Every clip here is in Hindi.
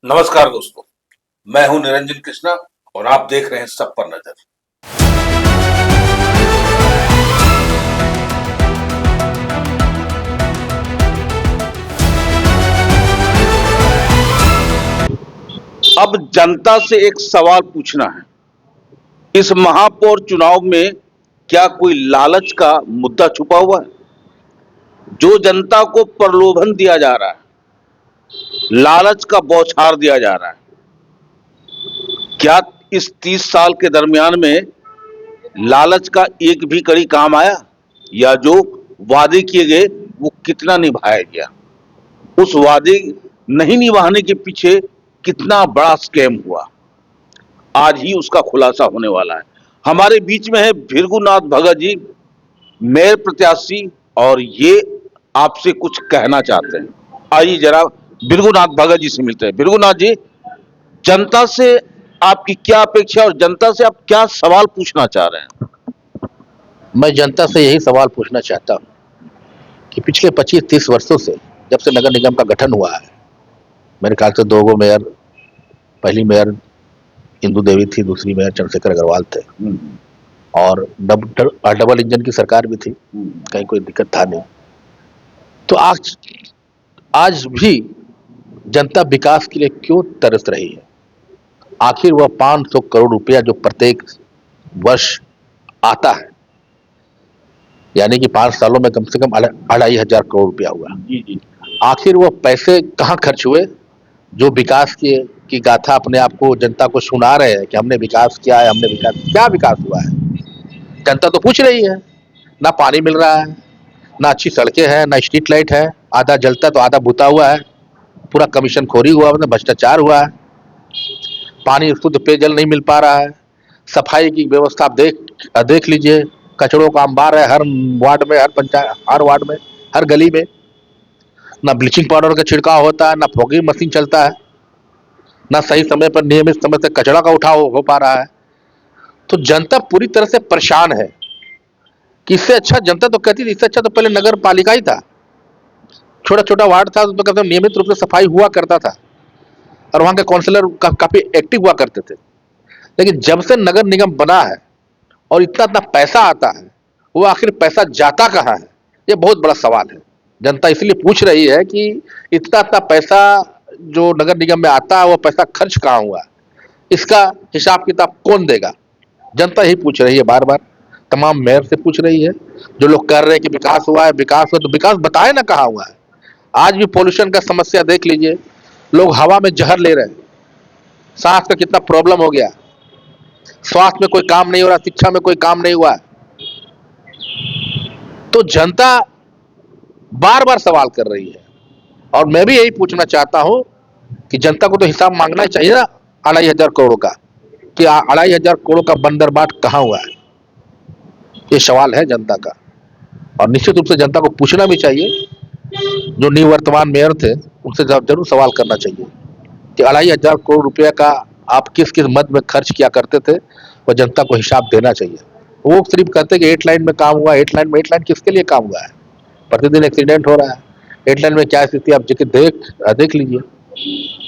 नमस्कार दोस्तों, मैं हूं निरंजन कृष्णा और आप देख रहे हैं सब पर नजर। अब जनता से एक सवाल पूछना है, इस महापौर चुनाव में क्या कोई लालच का मुद्दा छुपा हुआ है? जो जनता को प्रलोभन दिया जा रहा है, लालच का बौछार दिया जा रहा है, क्या इस 30 साल के दरमियान में लालच का एक भी कड़ी काम आया? या जो वादे किए गए वो कितना निभाया गया? उस वादे नहीं निभाने के पीछे कितना बड़ा स्कैम हुआ, आज ही उसका खुलासा होने वाला है। हमारे बीच में है भृगुनाथ भगत जी, मेयर प्रत्याशी, और ये आपसे कुछ कहना चाहते हैं। आइए जरा भृगुनाथ भगत जी से मिलते हैं। भृगुनाथ जी, जनता से आपकी क्या अपेक्षा और जनता से आप क्या सवाल पूछना चाह रहे हैं? मैं जनता से यही सवाल पूछना चाहता हूँ कि पिछले 25-30 वर्षों से जब से नगर निगम का गठन हुआ है, मेरे ख्याल से 2 मेयर, पहली मेयर इंदू देवी थी, दूसरी मेयर चंद्रशेखर अग्रवाल थे, और डबल इंजन की सरकार भी थी, कहीं कोई दिक्कत था नहीं। तो आज भी जनता विकास के लिए क्यों तरस रही है? आखिर वह 500 करोड़ रुपया जो प्रत्येक वर्ष आता है, यानी कि 5 सालों में कम से कम 2,500 करोड़ रुपया हुआ, आखिर वो पैसे कहाँ खर्च हुए? जो विकास की गाथा अपने आप को जनता को सुना रहे हैं कि हमने विकास किया है, हमने विकास, क्या विकास हुआ है? जनता तो पूछ रही है। ना पानी मिल रहा है, ना अच्छी सड़कें हैं, ना स्ट्रीट लाइट है, आधा जलता तो आधा बुता हुआ है, पूरा कमीशन खोरी हुआ, मतलब भ्रष्टाचार हुआ है, पानी शुद्ध पेयजल नहीं मिल पा रहा है, सफाई की व्यवस्था आप देख लीजिए, कचड़ों का अंबार है हर वार्ड में, हर पंचायत, हर वार्ड में, हर गली में। ना ब्लीचिंग पाउडर का छिड़काव होता है, ना फॉगिंग मशीन चलता है, ना सही समय पर नियमित समय से कचड़ा का उठाव हो पा रहा है। तो जनता पूरी तरह से परेशान है। कि इससे अच्छा, जनता तो कहती थी इससे अच्छा तो पहले नगर पालिका ही था, छोटा छोटा वार्ड था, उसमें कहते नियमित रूप से सफाई हुआ करता था और वहां के काउंसिलर काफी एक्टिव हुआ करते थे। लेकिन जब से नगर निगम बना है और इतना इतना पैसा आता है, वो आखिर पैसा जाता कहाँ है? ये बहुत बड़ा सवाल है। जनता इसलिए पूछ रही है कि इतना इतना पैसा जो नगर निगम में आता है, वो पैसा खर्च कहाँ हुआ, इसका हिसाब किताब कौन देगा? जनता ही पूछ रही है, बार बार तमाम मेयर से पूछ रही है। जो लोग कह रहे हैं कि विकास हुआ है, विकास हुआ, तो विकास बताए ना कहाँ हुआ है। आज भी पोल्यूशन का समस्या देख लीजिए, लोग हवा में जहर ले रहे हैं, सांस का कितना प्रॉब्लम हो गया, स्वास्थ्य में कोई काम नहीं हो रहा, शिक्षा में कोई काम नहीं हुआ। तो जनता बार बार सवाल कर रही है और मैं भी यही पूछना चाहता हूं कि जनता को तो हिसाब मांगना चाहिए ना 2,500 करोड़ का, कि 2,500 करोड़ का बंदरबाट कहाँ हुआ है? ये सवाल है जनता का, और निश्चित रूप से जनता को पूछना भी चाहिए। जो निवर्तमान मेयर थे उनसे जरूर सवाल करना चाहिए कि 2,500 करोड़ रुपया का आप किस किस मद में खर्च किया करते थे, वह जनता को हिसाब देना चाहिए। वो सिर्फ कहते कि 8 लाइन में काम हुआ, 8 लाइन में, 8 लाइन किसके लिए काम हुआ है? प्रतिदिन एक्सीडेंट हो रहा है, 8 लाइन में क्या स्थिति, आप देख लीजिए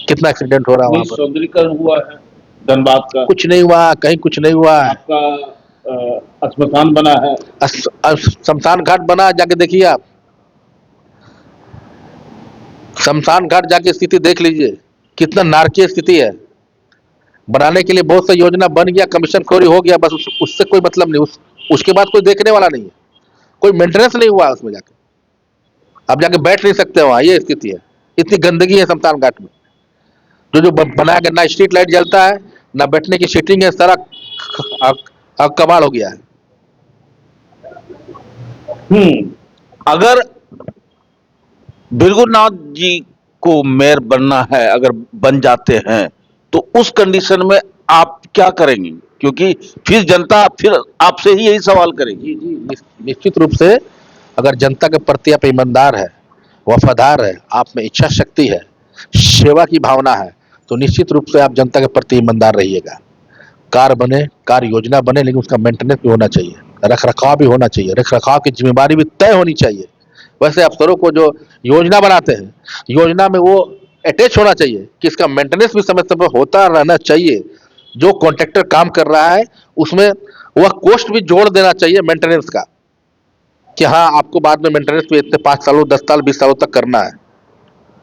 कितना एक्सीडेंट हो रहा है वहां पर। सौंदर्यीकरण हुआ है धनबाद का? कुछ नहीं हुआ, कहीं कुछ नहीं हुआ। आपका श्मशान बना है, शमशान घाट बना, जाके देखिए आप, शमशान घाट जाके स्थिति देख लीजिए, कितना नारकीय स्थिति है। बनाने के लिए बहुत सा योजना बन गया, कमीशन खोरी हो गया, बस उससे कोई मतलब नहीं, उसके बाद कोई देखने वाला नहीं है, कोई मेंटेनेंस नहीं हुआ उसमें। जाके आप जाके बैठ नहीं सकते वहां, ये स्थिति है। इतनी गंदगी है शमशान घाट में। जो बनाया गया, ना स्ट्रीट लाइट जलता है, ना बैठने की सीटिंग है, सारा कबाड़ हो गया है। अगर भृगुनाथ जी को मेयर बनना है, अगर बन जाते हैं, तो उस कंडीशन में आप क्या करेंगे? क्योंकि फिर जनता फिर आपसे ही यही सवाल करेगी। जी, निश्चित रूप से अगर जनता के प्रति आप ईमानदार है, वफादार है, आप में इच्छा शक्ति है, सेवा की भावना है, तो निश्चित रूप से आप जनता के प्रति ईमानदार रहिएगा। कार्य बने, कार्य योजना बने, लेकिन उसका मेंटेनेंस भी होना चाहिए, रख रखाव भी होना चाहिए, रख रखाव की जिम्मेदारी भी तय होनी चाहिए। वैसे अफसरों को जो योजना बनाते हैं, योजना में वो अटैच होना चाहिए कि इसका मेंटेनेंस भी समय समय पर होता रहना चाहिए। जो कॉन्ट्रैक्टर काम कर रहा है उसमें वह कॉस्ट भी जोड़ देना चाहिए मेंटेनेंस का, कि हाँ आपको बाद में मेंटेनेंस भी इतने 5 सालों 10 साल 20 सालों तक करना है,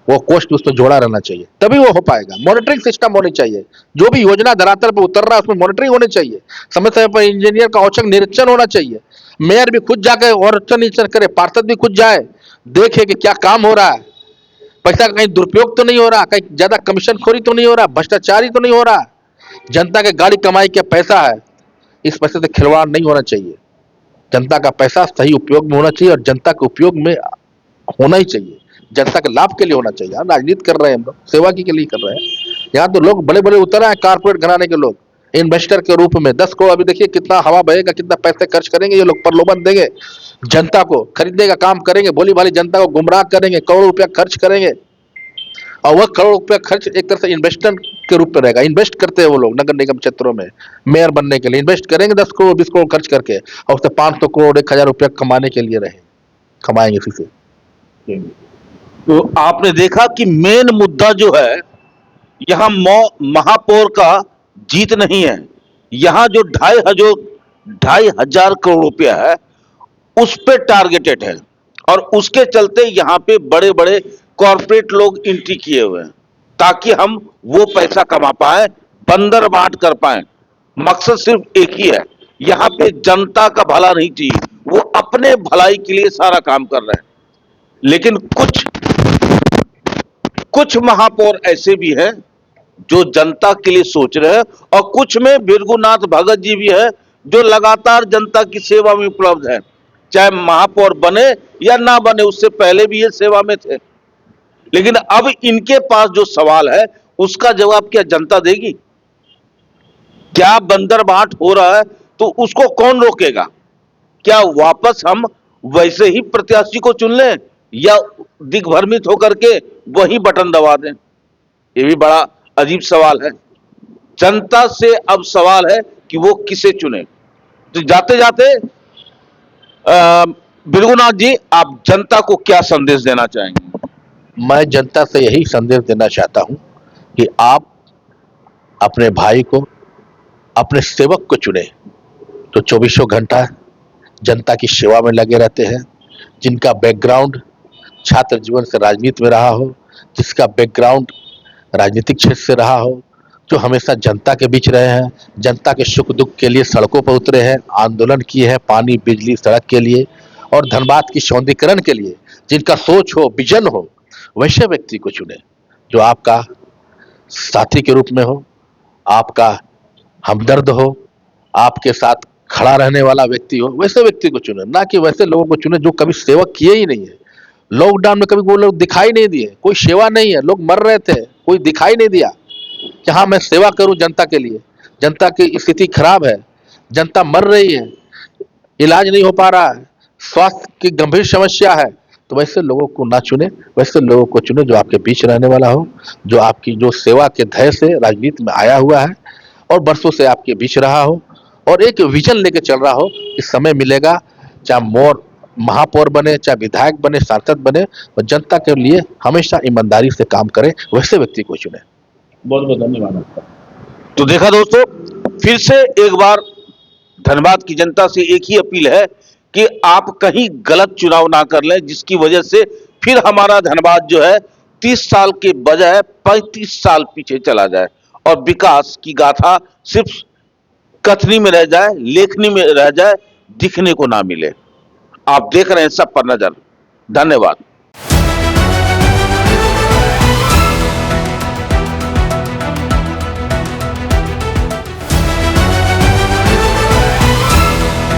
वो कॉस्ट उसमें जोड़ा रहना चाहिए, तभी वो हो पाएगा। मॉनिटरिंग सिस्टम होनी चाहिए, जो भी योजना धरातल पर उतर रहा है उसमें मॉनिटरिंग होनी चाहिए, समय समय पर इंजीनियर का औचक निरीक्षण होना चाहिए, मेयर भी खुद जाकर औचक निरीक्षण करे, पार्षद भी खुद जाए देखे कि क्या काम हो रहा है, पैसा का कहीं दुरुपयोग तो नहीं हो रहा, कहीं ज्यादा कमीशनखोरी तो नहीं हो रहा, भ्रष्टाचारी तो नहीं हो रहा। जनता के गाड़ी कमाई का पैसा है, इस पैसे से खिलवाड़ नहीं होना चाहिए। जनता का पैसा सही उपयोग में होना चाहिए और जनता के उपयोग में होना ही चाहिए, जनता के लाभ के लिए होना चाहिए। हम राजनीति कर रहे हैं, हम लोग सेवा के लिए कर रहे हैं। यहाँ तो लोग बड़े बड़े उतर आए कारपोरेट घराने के लोग इन्वेस्टर के रूप में, 10 करोड़ अभी देखिए कितना हवा बहेगा, कितना पैसे खर्च करेंगे ये लोग, प्रलोभन देंगे जनता को, खरीदने का काम करेंगे, भोली भाली जनता को गुमराह करेंगे, करोड़ों रुपया खर्च करेंगे और वह करोड़ रुपया खर्च एक तरह से इन्वेस्टर के रूप में रहेगा। इन्वेस्ट करते हैं वो लोग नगर निगम क्षेत्रों में मेयर बनने के लिए, इन्वेस्ट करेंगे 10 करोड़ 20 करोड़ खर्च करके और उससे 500 करोड़ 1000 रुपया कमाने के लिए रहे, कमाएंगे इसी से। तो आपने देखा कि मेन मुद्दा जो है यहाँ महापौर का जीत नहीं है, यहाँ जो 2,500 करोड़ रुपया है उस पे टारगेटेड है और उसके चलते यहाँ पे बड़े बड़े कॉरपोरेट लोग एंट्री किए हुए हैं ताकि हम वो पैसा कमा पाए, बंदर बांट कर पाए। मकसद सिर्फ एक ही है, यहाँ पे जनता का भला नहीं चाहिए, वो अपने भलाई के लिए सारा काम कर रहे हैं। लेकिन कुछ महापौर ऐसे भी हैं जो जनता के लिए सोच रहे हैं और कुछ में भृगुनाथ भगत जी भी है जो लगातार जनता की सेवा में उपलब्ध है, चाहे महापौर बने या ना बने, उससे पहले भी ये सेवा में थे। लेकिन अब इनके पास जो सवाल है उसका जवाब क्या जनता देगी? क्या बंदर बांट हो रहा है तो उसको कौन रोकेगा? क्या वापस हम वैसे ही प्रत्याशी को चुन लें या दिग्भ्रमित होकर के वही बटन दबा दें? ये भी बड़ा अजीब सवाल है। जनता से अब सवाल है कि वो किसे चुने। तो जाते जाते भृगुनाथ जी, आप जनता को क्या संदेश देना चाहेंगे? मैं जनता से यही संदेश देना चाहता हूं कि आप अपने भाई को, अपने सेवक को चुने तो 24 घंटा जनता की सेवा में लगे रहते हैं, जिनका बैकग्राउंड छात्र जीवन से राजनीति में रहा हो, जिसका बैकग्राउंड राजनीतिक क्षेत्र से रहा हो, जो हमेशा जनता के बीच रहे हैं, जनता के सुख दुख के लिए सड़कों पर उतरे हैं, आंदोलन किए हैं पानी बिजली सड़क के लिए और धनबाद की सौंदर्यीकरण के लिए, जिनका सोच हो विजन हो, वैसे व्यक्ति को चुने जो आपका साथी के रूप में हो, आपका हमदर्द हो, आपके साथ खड़ा रहने वाला व्यक्ति हो, वैसे व्यक्ति को चुने, ना कि वैसे लोगों को चुने जो कभी सेवा किए ही नहीं है। लॉकडाउन में कभी वो लोग दिखाई नहीं दिए, कोई सेवा नहीं है, लोग मर रहे थे, कोई दिखाई नहीं दिया कि हाँ मैं सेवा करूं जनता के लिए। जनता की स्थिति खराब है, जनता मर रही है, इलाज नहीं हो पा रहा है, स्वास्थ्य की गंभीर समस्या है, तो वैसे लोगों को ना चुने, वैसे लोगों को चुने जो आपके बीच रहने वाला हो, जो आपकी जो सेवा के ध्येय से राजनीति में आया हुआ है और बरसों से आपके बीच रहा हो और एक विजन लेके चल रहा हो कि समय मिलेगा, चाहे महापौर बने, चाहे विधायक बने, सांसद बने, और जनता के लिए हमेशा ईमानदारी से काम करे, वैसे व्यक्ति को चुने। बहुत बहुत धन्यवाद आपका। तो देखा दोस्तों, फिर से एक बार धनबाद की जनता से एक ही अपील है कि आप कहीं गलत चुनाव ना कर लें जिसकी वजह से फिर हमारा धनबाद जो है 30 साल के बजाय 35 साल पीछे चला जाए और विकास की गाथा सिर्फ कथनी में रह जाए, लेखनी में रह जाए, दिखने को ना मिले। आप देख रहे हैं सब पर नजर। धन्यवाद।